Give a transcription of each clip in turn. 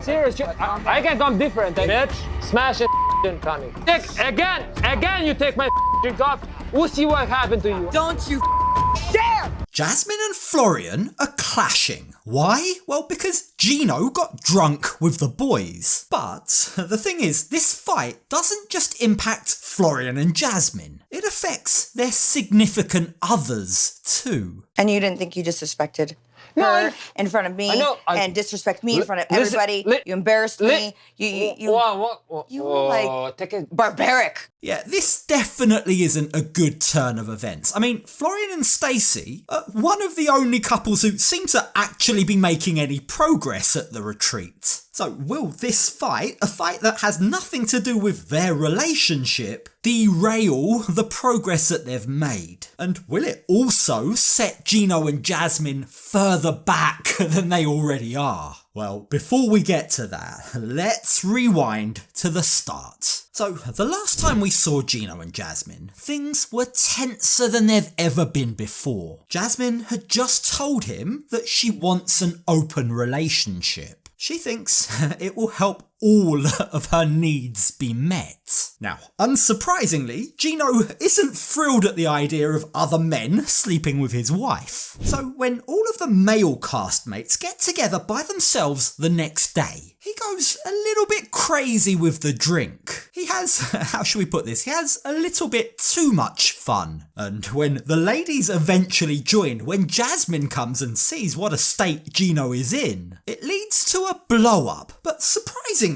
Seriously, I can come different, bitch. Smash it, Connie. Again, you take my drink off. We'll see what happened to you. Don't you dare! Jasmine and Florian are clashing. Why? Well, because Gino got drunk with the boys. But the thing is, this fight doesn't just impact Florian and Jasmine. It affects their significant others too. And you didn't think you disrespected her in front of me and disrespect me in front of everybody. You embarrassed me. You were like barbaric. Yeah, this definitely isn't a good turn of events. I mean, Florian and Stacey are one of the only couples who seem to actually be making any progress at the retreat. So will this fight, a fight that has nothing to do with their relationship, derail the progress that they've made? And will it also set Gino and Jasmine further back than they already are? Well, before we get to that, let's rewind to the start. So, the last time we saw Gino and Jasmine, things were tenser than they've ever been before. Jasmine had just told him that she wants an open relationship. She thinks it will help all of her needs be met. Now, unsurprisingly, Gino isn't thrilled at the idea of other men sleeping with his wife. So when all of the male castmates get together by themselves the next day, he goes a little bit crazy with the drink. He has, how should we put this, he has a little bit too much fun. And when the ladies eventually join, when Jasmine comes and sees what a state Gino is in, it leads to a blow-up, but surprisingly,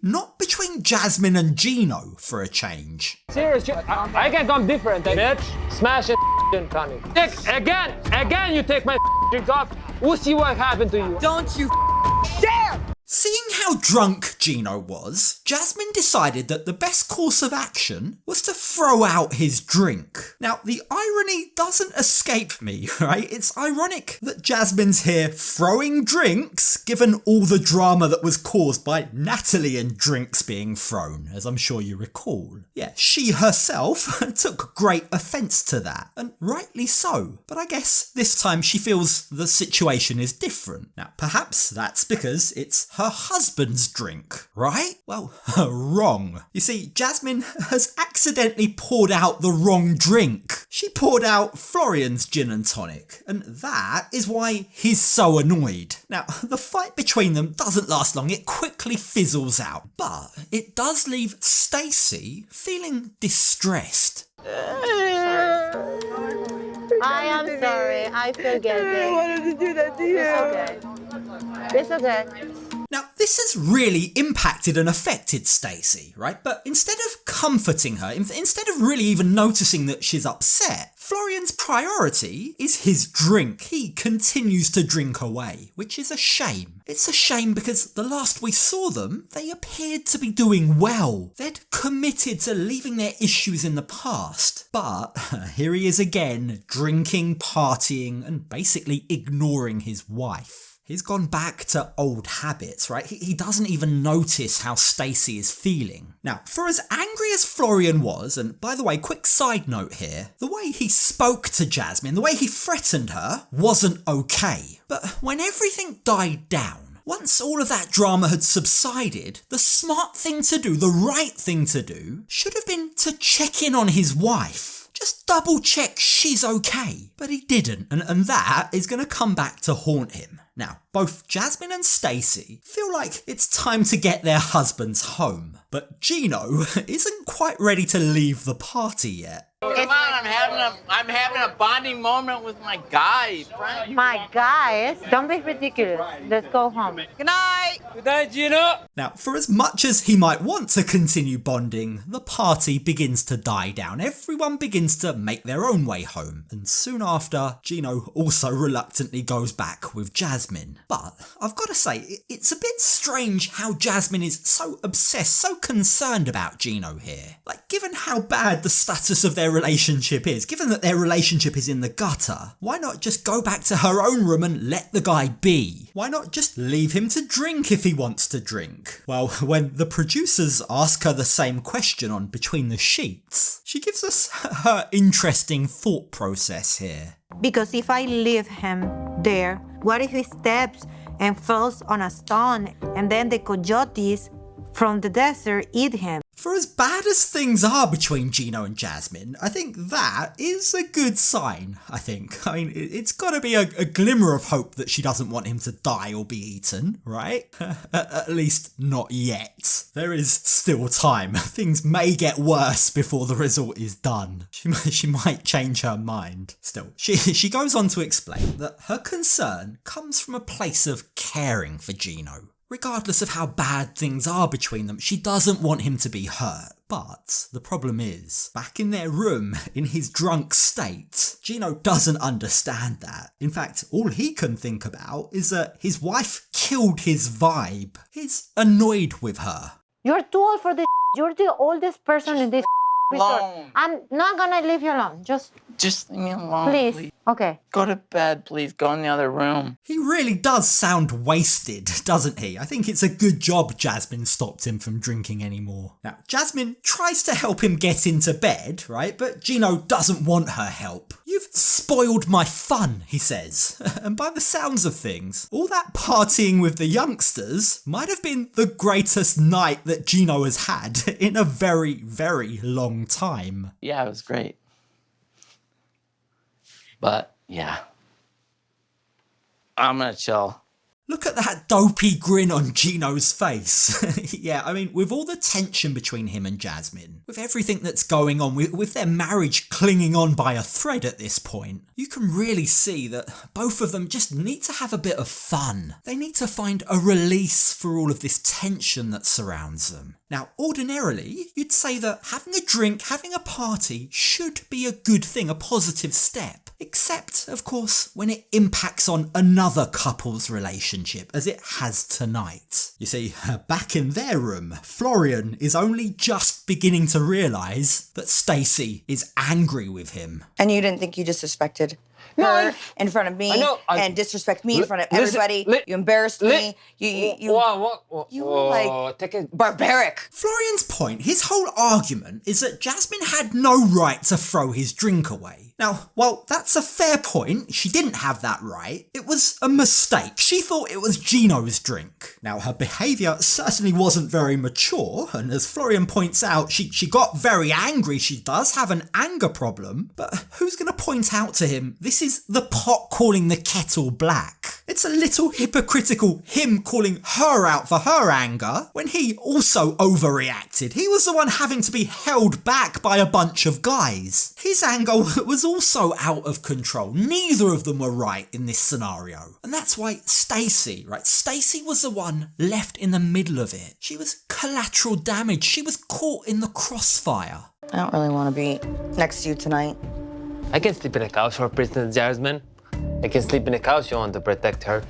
not between Jasmine and Gino for a change. Seriously, I can come different, bitch. Smash it, Connie. Again, you take my drink off. We'll see what happened to you. Don't you dare! Seeing how drunk Gino was, Jasmine decided that the best course of action was to throw out his drink. Now, the irony doesn't escape me, right? It's ironic that Jasmine's here throwing drinks, given all the drama that was caused by Natalie and drinks being thrown, as I'm sure you recall. Yeah, she herself took great offence to that, and rightly so. But I guess this time she feels the situation is different. Now, perhaps that's because it's her husband's drink, right? Well, wrong. You see, Jasmine has accidentally poured out the wrong drink. She poured out Florian's gin and tonic, and that is why he's so annoyed. Now, the fight between them doesn't last long, it quickly fizzles out, but it does leave Stacey feeling distressed. I am sorry, I feel guilty. I wanted to do that to you. It's okay. Now, this has really impacted and affected Stacey, right? But instead of comforting her, instead of really even noticing that she's upset, Florian's priority is his drink. He continues to drink away, which is a shame. It's a shame because the last we saw them, they appeared to be doing well. They'd committed to leaving their issues in the past. But here he is again, drinking, partying, and basically ignoring his wife. He's gone back to old habits, right? He doesn't even notice how Stacey is feeling. Now, for as angry as Florian was, and by the way, quick side note here, the way he spoke to Jasmine, the way he threatened her, wasn't okay. But when everything died down, once all of that drama had subsided, the smart thing to do, the right thing to do, should have been to check in on his wife. Just double check she's okay. But he didn't, and that is going to come back to haunt him. Now, both Jasmine and Stacey feel like it's time to get their husbands home, but Gino isn't quite ready to leave the party yet. Come on, I'm having a bonding moment with my guys, right? My guys, don't be ridiculous. Let's go home. Good night. Good night, Gino. Now, for as much as he might want to continue bonding, the party begins to die down. Everyone begins to make their own way home, and soon after, Gino also reluctantly goes back with Jasmine. But I've got to say, it's a bit strange how Jasmine is so obsessed, so concerned about Gino here. Like, given how bad the status of their relationship is, given that their relationship is in the gutter, why not just go back to her own room and let the guy be? Why not just leave him to drink if he wants to drink? Well, when the producers ask her the same question on Between the Sheets, she gives us her interesting thought process here. Because if I leave him there, what if he steps and falls on a stone, and then the coyotes from the desert eat him. For as bad as things are between Gino and Jasmine, I think that is a good sign, I mean, it's gotta be a glimmer of hope that she doesn't want him to die or be eaten, right? At least not yet. There is still time. Things may get worse before the result is done. She might change her mind. Still, she goes on to explain that her concern comes from a place of caring for Gino. Regardless of how bad things are between them, she doesn't want him to be hurt. But the problem is, back in their room, in his drunk state, Gino doesn't understand that. In fact, all he can think about is that his wife killed his vibe. He's annoyed with her. You're too old for this. You're the oldest person in this resort. I'm not gonna leave you alone. Just leave me alone, please. Okay. Go to bed, please. Go in the other room. He really does sound wasted, doesn't he? I think it's a good job Jasmine stopped him from drinking anymore. Now, Jasmine tries to help him get into bed, right? But Gino doesn't want her help. You've spoiled my fun, he says. And by the sounds of things, all that partying with the youngsters might have been the greatest night that Gino has had in a very, very long time. Yeah, it was great. But, yeah. I'm gonna chill. Look at that dopey grin on Gino's face. Yeah, I mean, with all the tension between him and Jasmine, with everything that's going on, with their marriage clinging on by a thread at this point, you can really see that both of them just need to have a bit of fun. They need to find a release for all of this tension that surrounds them. Now, ordinarily, you'd say that having a drink, having a party should be a good thing, a positive step. Except, of course, when it impacts on another couple's relationship, as it has tonight. You see, back in their room, Florian is only just beginning to realise that Stacey is angry with him. And you didn't think you disrespected her in front of me and disrespect me in front of everybody. You embarrassed me. You were like barbaric. Florian's point, his whole argument, is that Jasmine had no right to throw his drink away. Now, while that's a fair point, she didn't have that right. It was a mistake. She thought it was Gino's drink. Now, her behaviour certainly wasn't very mature, and as Florian points out, she got very angry. She does have an anger problem, but who's going to point out to him this is the pot calling the kettle black? It's a little hypocritical, him calling her out for her anger, when he also overreacted. He was the one having to be held back by a bunch of guys. His anger was also out of control. Neither of them were right in this scenario. And that's why Stacey was the one left in the middle of it. She was collateral damage. She was caught in the crossfire. I don't really want to be next to you tonight. I can sleep in a couch for Princess Jasmine. I can sleep in a couch you want to protect her.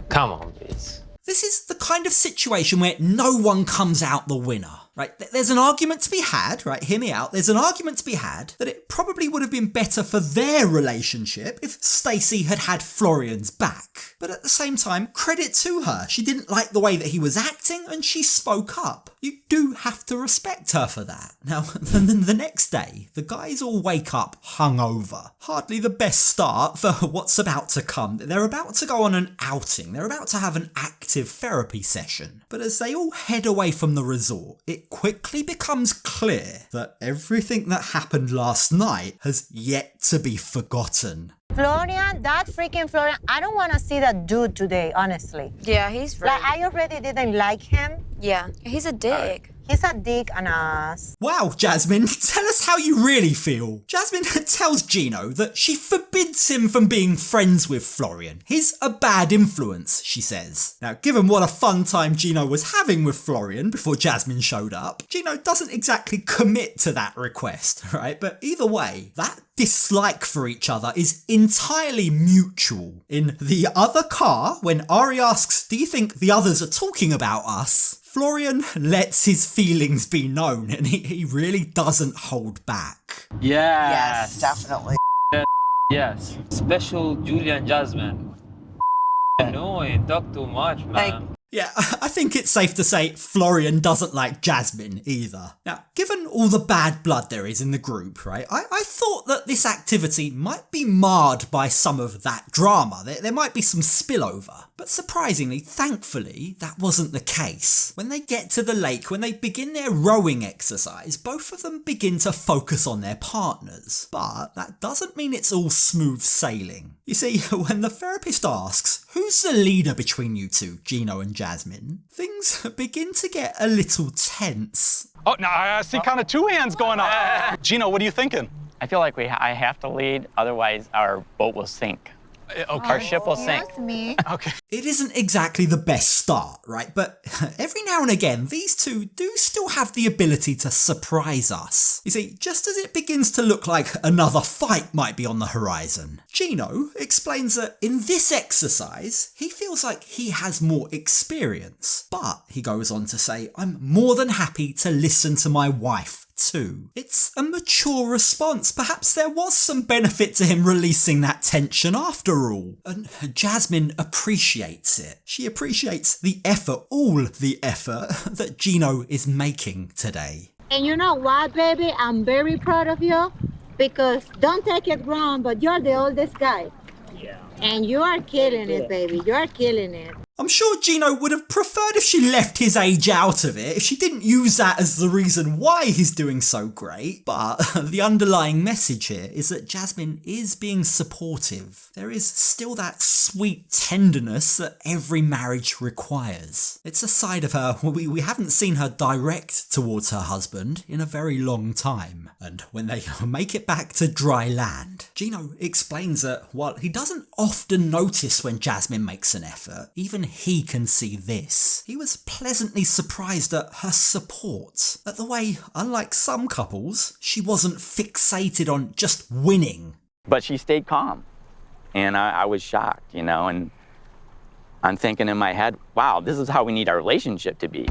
Come on, please. This is the kind of situation where no one comes out the winner. Right, there's an argument to be had, right, hear me out, there's an argument to be had that it probably would have been better for their relationship if Stacey had had Florian's back. But at the same time, credit to her, she didn't like the way that he was acting and she spoke up. You do have to respect her for that. Now, the next day, the guys all wake up hungover. Hardly the best start for what's about to come. They're about to go on an outing, they're about to have an active therapy session. But as they all head away from the resort, it quickly becomes clear that everything that happened last night has yet to be forgotten. Florian, that freaking Florian, I don't want to see that dude today, honestly. Yeah, he's right. Like, I already didn't like him. Yeah, he's a dick. He's a dick and ass. Wow, Jasmine, tell us how you really feel. Jasmine tells Gino that she forbids him from being friends with Florian. He's a bad influence, she says. Now, given what a fun time Gino was having with Florian before Jasmine showed up, Gino doesn't exactly commit to that request, right? But either way, that dislike for each other is entirely mutual. In the other car, when Ari asks, "Do you think the others are talking about us?" Florian lets his feelings be known, and he really doesn't hold back. Yes. Yes, definitely. Yes. Special Julia and Jasmine. Annoying, talk too much, man. Yeah, I think it's safe to say Florian doesn't like Jasmine either. Now, given all the bad blood there is in the group, right, I thought that this activity might be marred by some of that drama. There might be some spillover. But surprisingly, thankfully, that wasn't the case. When they get to the lake, when they begin their rowing exercise, both of them begin to focus on their partners. But that doesn't mean it's all smooth sailing. You see, when the therapist asks, who's the leader between you two, Gino and Jasmine, things begin to get a little tense. Oh, now I see kind of two hands going up. Gino, what are you thinking? I feel like I have to lead, otherwise our boat will sink. Okay. Our ship will sink. Excuse me. Okay. It isn't exactly the best start, right? But every now and again, these two do still have the ability to surprise us. You see, just as it begins to look like another fight might be on the horizon, Gino explains that in this exercise, he feels like he has more experience. But he goes on to say, I'm more than happy to listen to my wife too. It's a mature response. Perhaps there was some benefit to him releasing that tension after all. And Jasmine appreciates it. She appreciates the effort, all the effort that Gino is making today. And you know what, baby? I'm very proud of you because don't take it wrong, but you're the oldest guy. Yeah. And you are killing it, baby. You are killing it. I'm sure Gino would have preferred if she left his age out of it, if she didn't use that as the reason why he's doing so great. But the underlying message here is that Jasmine is being supportive. There is still that sweet tenderness that every marriage requires. It's a side of her we haven't seen her direct towards her husband in a very long time. And when they make it back to dry land, Gino explains that while he doesn't often notice when Jasmine makes an effort, even he can see this. He was pleasantly surprised at her support, at the way, unlike some couples, she wasn't fixated on just winning. But she stayed calm, and I was shocked, you know, and I'm thinking in my head, wow, this is how we need our relationship to be.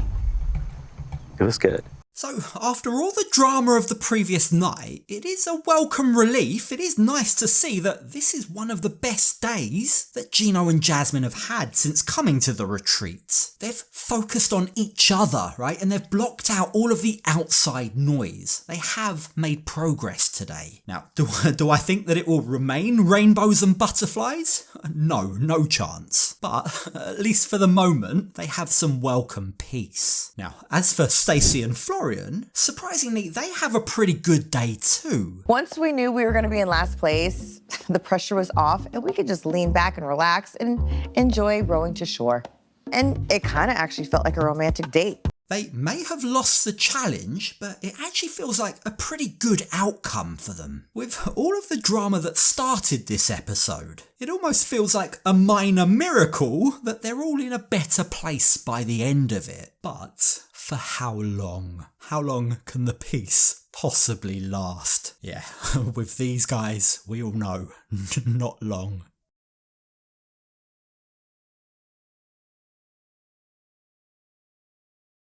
It was good. So, after all the drama of the previous night, it is a welcome relief. It is nice to see that this is one of the best days that Gino and Jasmine have had since coming to the retreat. They've focused on each other, right? And they've blocked out all of the outside noise. They have made progress today. Now, do I think that it will remain rainbows and butterflies? No chance. But, at least for the moment, they have some welcome peace. Now, as for Stacey and Florian, surprisingly, they have a pretty good day too. Once we knew we were going to be in last place, the pressure was off and we could just lean back and relax and enjoy rowing to shore. And it kind of actually felt like a romantic date. They may have lost the challenge, but it actually feels like a pretty good outcome for them. With all of the drama that started this episode, it almost feels like a minor miracle that they're all in a better place by the end of it. But for how long? How long can the peace possibly last? Yeah, with these guys, we all know, not long.